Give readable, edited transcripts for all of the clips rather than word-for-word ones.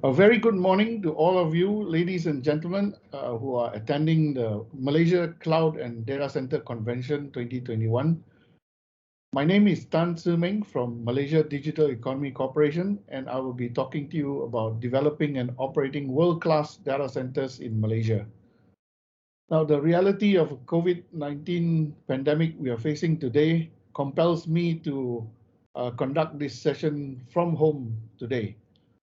A very good morning to all of you, ladies and gentlemen, who are attending the Malaysia Cloud and Data Center Convention 2021. My name is Tan Tze Meng from Malaysia Digital Economy Corporation, and I will be talking to you about developing and operating world-class data centers in Malaysia. Now, the reality of COVID-19 pandemic we are facing today compels me to conduct this session from home today.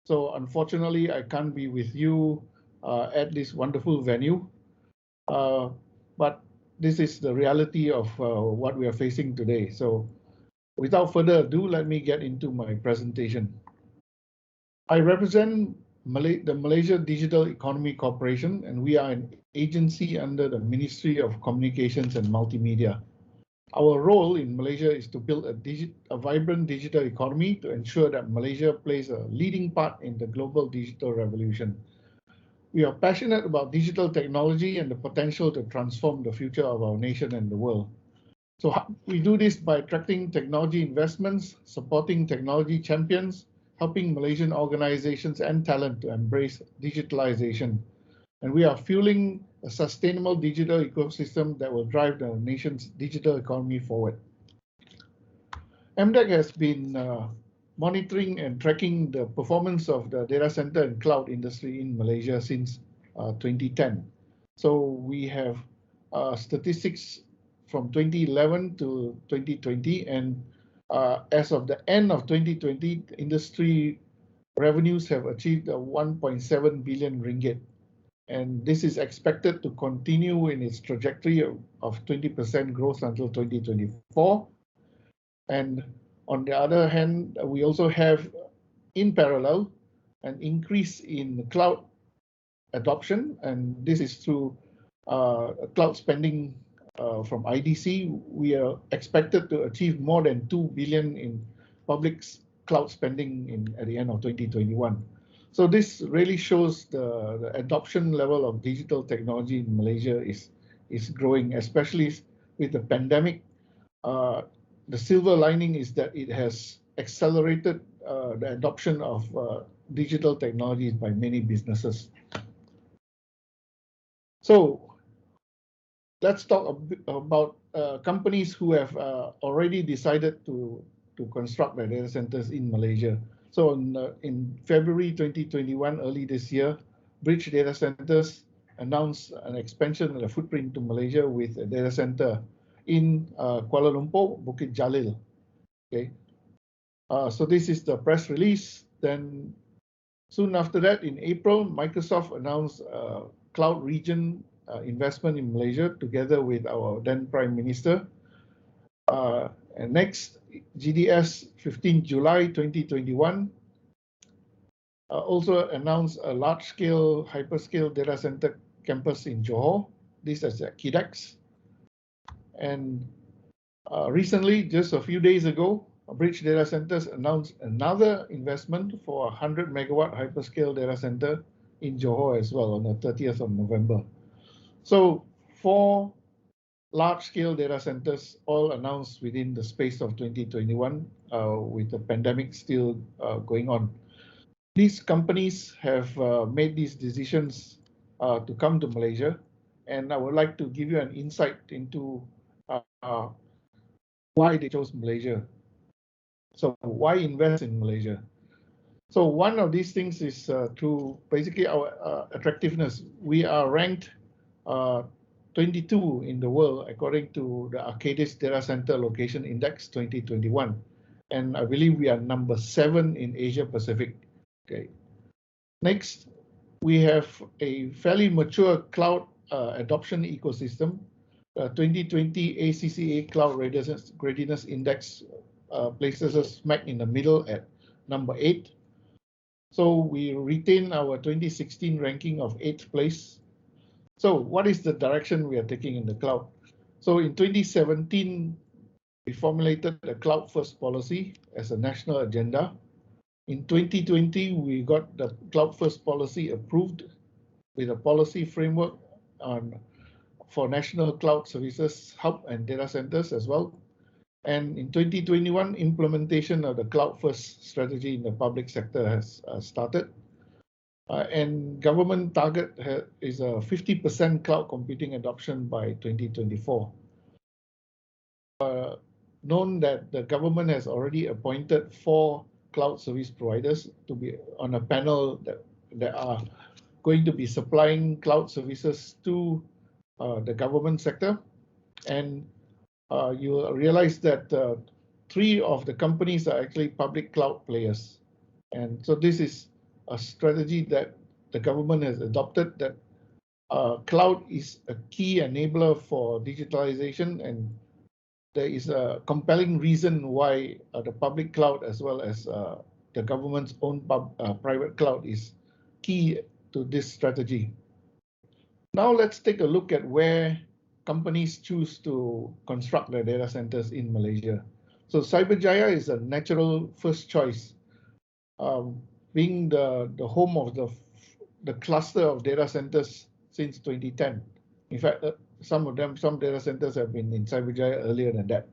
So unfortunately, I can't be with you at this wonderful venue, but this is the reality of what we are facing today. So without further ado, let me get into my presentation. I represent the Malaysia Digital Economy Corporation, and we are an agency under the Ministry of Communications and Multimedia. Our role in Malaysia is to build a vibrant digital economy to ensure that Malaysia plays a leading part in the global digital revolution. We are passionate about digital technology and the potential to transform the future of our nation and the world. So we do this by attracting technology investments, supporting technology champions, helping Malaysian organizations and talent to embrace digitalization. And we are fueling a sustainable digital ecosystem that will drive the nation's digital economy forward. MDEC has been monitoring and tracking the performance of the data center and cloud industry in Malaysia since 2010. So we have statistics from 2011 to 2020, and as of the end of 2020, industry revenues have achieved 1.7 billion ringgit. And this is expected to continue in its trajectory of 20% growth until 2024. And on the other hand, we also have, in parallel, an increase in cloud adoption, and this is through cloud spending from IDC. We are expected to achieve more than 2 billion in public cloud spending at the end of 2021. So this really shows the adoption level of digital technology in Malaysia is growing, especially with the pandemic. The silver lining is that it has accelerated the adoption of digital technologies by many businesses. So let's talk a bit about companies who have already decided to construct their data centers in Malaysia. So in February 2021, early this year, Bridge Data Centers announced an expansion of the footprint to Malaysia with a data center in Kuala Lumpur, Bukit Jalil. Okay, so this is the press release. Then soon after that, in April, Microsoft announced a cloud region investment in Malaysia together with our then Prime Minister. And next, GDS 15 July 2021 also announced a large-scale hyperscale data center campus in Johor. This is at KIDEX. And recently, just a few days ago, Bridge Data Centers announced another investment for a 100 megawatt hyperscale data center in Johor as well on the 30th of November. So 4 large-scale data centers all announced within the space of 2021 with the pandemic still going on. These companies have made these decisions to come to Malaysia, and I would like to give you an insight into why they chose Malaysia. So why invest in Malaysia? So one of these things is through basically our attractiveness. We are ranked 22 in the world according to the Arcadis Data Center Location Index 2021, and I believe we are number 7 in Asia Pacific. Okay. Next, we have a fairly mature cloud adoption ecosystem. 2020 ACCA Cloud Readiness Index places us smack in the middle at number 8. So we retain our 2016 ranking of 8th place. So what is the direction we are taking in the cloud? So in 2017, we formulated a cloud-first policy as a national agenda. In 2020, we got the cloud-first policy approved with a policy framework for national cloud services hub and data centers as well. And in 2021, implementation of the cloud-first strategy in the public sector has started. And government target is a 50% cloud computing adoption by 2024. Known that the government has already appointed 4 cloud service providers to be on a panel that are going to be supplying cloud services to the government sector. And you will realize that 3 of the companies are actually public cloud players. And so this is a strategy that the government has adopted, that cloud is a key enabler for digitalization, and there is a compelling reason why the public cloud as well as the government's own private cloud is key to this strategy. Now let's take a look at where companies choose to construct their data centers in Malaysia. So Cyberjaya is a natural first choice, being the home of the cluster of data centers since 2010. In fact, some data centers have been in Cyberjaya earlier than that.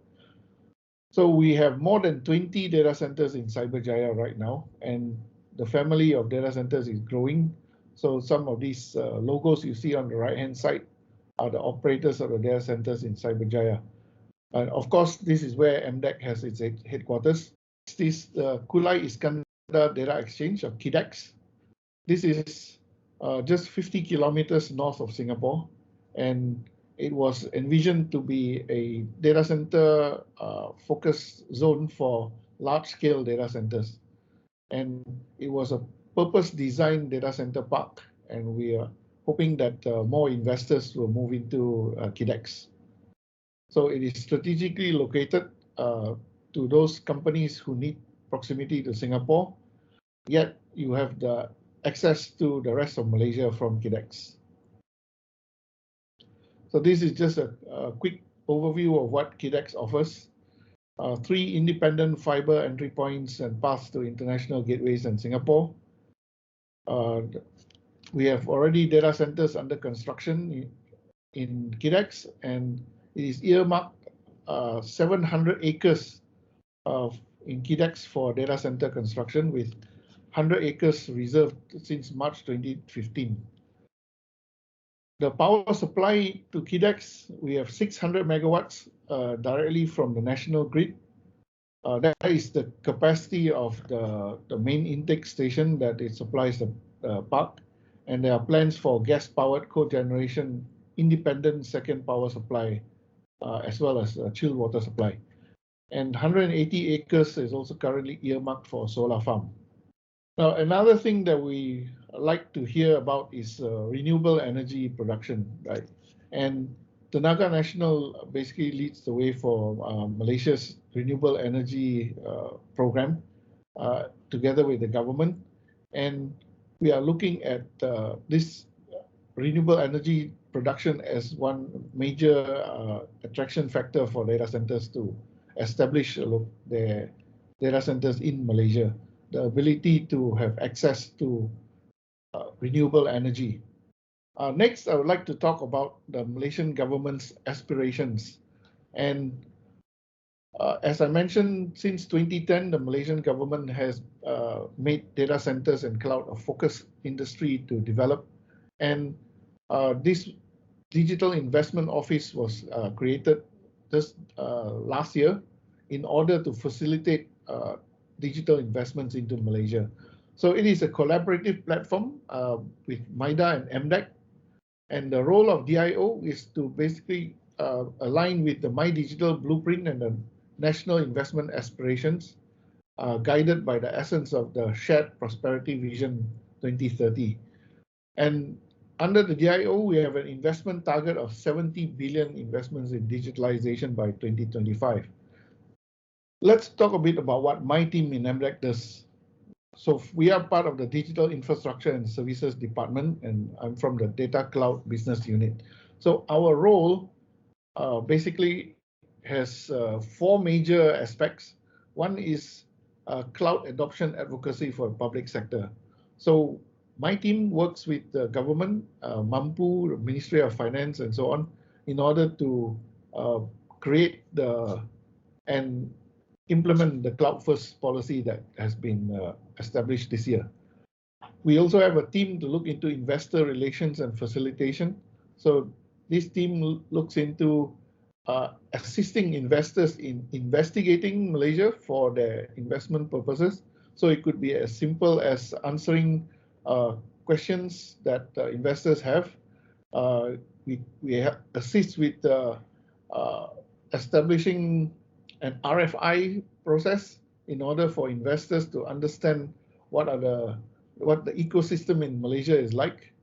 So we have more than 20 data centers in Cyberjaya right now, and the family of data centers is growing. So some of these logos you see on the right-hand side are the operators of the data centers in Cyberjaya. And of course, this is where MDEC has its headquarters. This is the Kuala Iskandar Data Exchange, or KIDEX. This is just 50 kilometers north of Singapore, and it was envisioned to be a data center focus zone for large-scale data centers. And it was a purpose-designed data center park, and we are hoping that more investors will move into KIDEX. So it is strategically located to those companies who need proximity to Singapore, yet you have the access to the rest of Malaysia from KIDEX. So this is just a quick overview of what KIDEX offers. 3 independent fiber entry points and paths to international gateways in Singapore. We have already data centers under construction in KIDEX, and it is earmarked 700 acres in KIDEX for data center construction, with 100 acres reserved since March 2015. The power supply to KIDEX, we have 600 megawatts directly from the national grid. That is the capacity of the main intake station that it supplies the park. And there are plans for gas-powered cogeneration, independent second power supply, as well as chilled water supply. And 180 acres is also currently earmarked for a solar farm. Now, another thing that we like to hear about is renewable energy production, right? And Tenaga Nasional basically leads the way for Malaysia's renewable energy program together with the government. And we are looking at this renewable energy production as one major attraction factor for data centers to establish their data centers in Malaysia. The ability to have access to renewable energy. Next, I would like to talk about the Malaysian government's aspirations. And as I mentioned, since 2010, the Malaysian government has made data centers and cloud a focus industry to develop. And this Digital Investment Office was created just last year in order to facilitate digital investments into Malaysia. So it is a collaborative platform with MIDA and MDEC. And the role of DIO is to basically align with the My Digital Blueprint and the national investment aspirations, guided by the essence of the Shared Prosperity Vision 2030. And under the DIO, we have an investment target of 70 billion investments in digitalization by 2025. Let's talk a bit about what my team in MDEC does. So we are part of the Digital Infrastructure and Services Department, and I'm from the Data Cloud Business Unit. So our role basically has 4 major aspects. One is cloud adoption advocacy for the public sector. So my team works with the government, Mampu, the Ministry of Finance, and so on, in order to create and implement the cloud first policy that has been established this year. We also have a team to look into investor relations and facilitation. So this team looks into assisting investors in investigating Malaysia for their investment purposes. So it could be as simple as answering questions that investors have. We assist with establishing an RFI process in order for investors to understand what the ecosystem in Malaysia is like.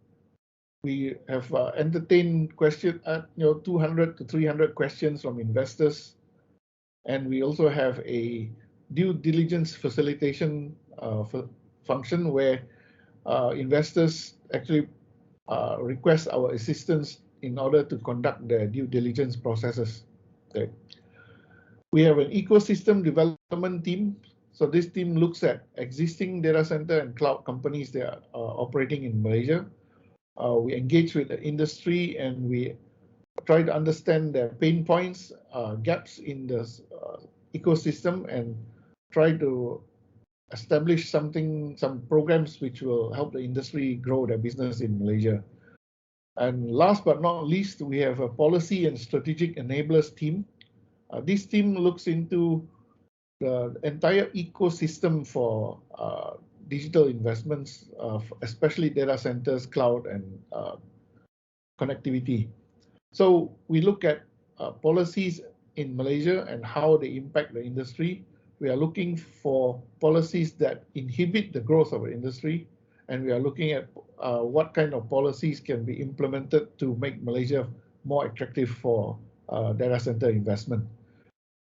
We have entertained 200 to 300 questions from investors, and we also have a due diligence facilitation function where investors actually request our assistance in order to conduct their due diligence processes. Okay. We have an ecosystem development team. So this team looks at existing data center and cloud companies that are operating in Malaysia. We engage with the industry and we try to understand their pain points, gaps in the ecosystem, and try to establish some programs which will help the industry grow their business in Malaysia. And last but not least, we have a policy and strategic enablers team. This team looks into the entire ecosystem for digital investments, especially data centers, cloud, and connectivity. So we look at policies in Malaysia and how they impact the industry. We are looking for policies that inhibit the growth of the industry, and we are looking at what kind of policies can be implemented to make Malaysia more attractive for data center investment.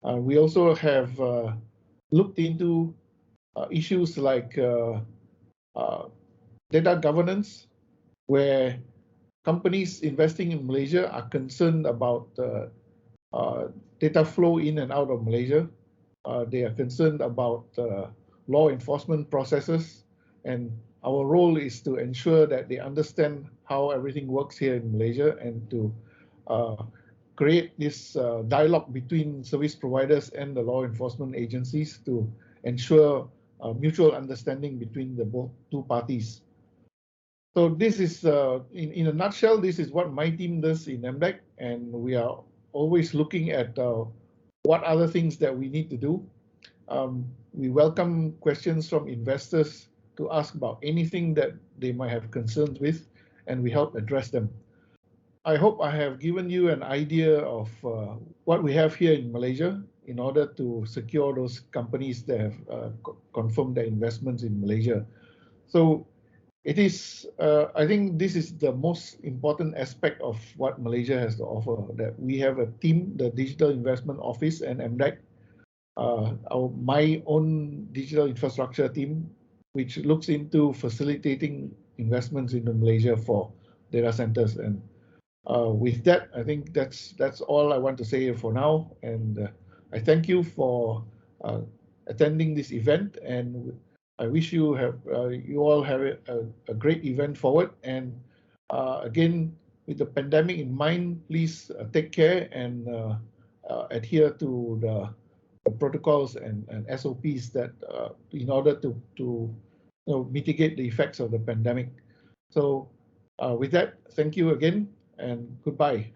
We also have looked into issues like data governance, where companies investing in Malaysia are concerned about data flow in and out of Malaysia. They are concerned about law enforcement processes, and our role is to ensure that they understand how everything works here in Malaysia and to create this dialogue between service providers and the law enforcement agencies to ensure mutual understanding between the two parties. So this is, in a nutshell, this is what my team does in MDEC, and we are always looking at what other things that we need to do. We welcome questions from investors to ask about anything that they might have concerns with, and we help address them. I hope I have given you an idea of what we have here in Malaysia in order to secure those companies that have confirmed their investments in Malaysia. So it is, I think this is the most important aspect of what Malaysia has to offer, that we have a team, the Digital Investment Office and MDEC, my own digital infrastructure team, which looks into facilitating investments into Malaysia for data centers. And with that, I think that's all I want to say for now. And I thank you for attending this event, and I wish you all have a great event forward. And again, with the pandemic in mind, please take care and adhere to the protocols and SOPs that in order to mitigate the effects of the pandemic. So with that, thank you again and goodbye.